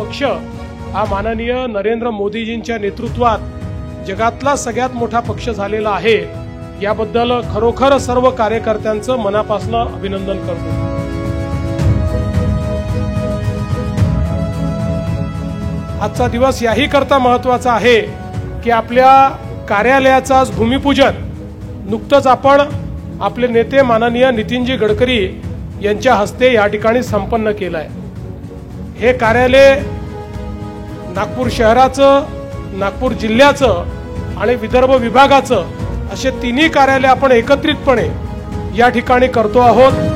पक्ष हा माननीय नरेंद्र मोदीजींच्या नेतृत्वात जगातला सगळ्यात मोठा पक्ष झालेला आहे, याबद्दल खरोखर सर्व कार्यकर्त्यांचं मनापासून अभिनंदन करतो। आजचा दिवस याही करता महत्त्वाचा आहे की आपल्या कार्यालयाचं आज भूमिपूजन नुकतंच आपण आपले नेते माननीय नितीनजी गडकरी यांच्या हस्ते या ठिकाणी संपन्न केलं आहे। हे कार्यालय नागपूर शहराचं, नागपूर जिल्ह्याचं आणि विदर्भ विभागाचं असे तिन्ही कार्यालय आपण एकत्रितपणे या ठिकाणी करतो आहोत।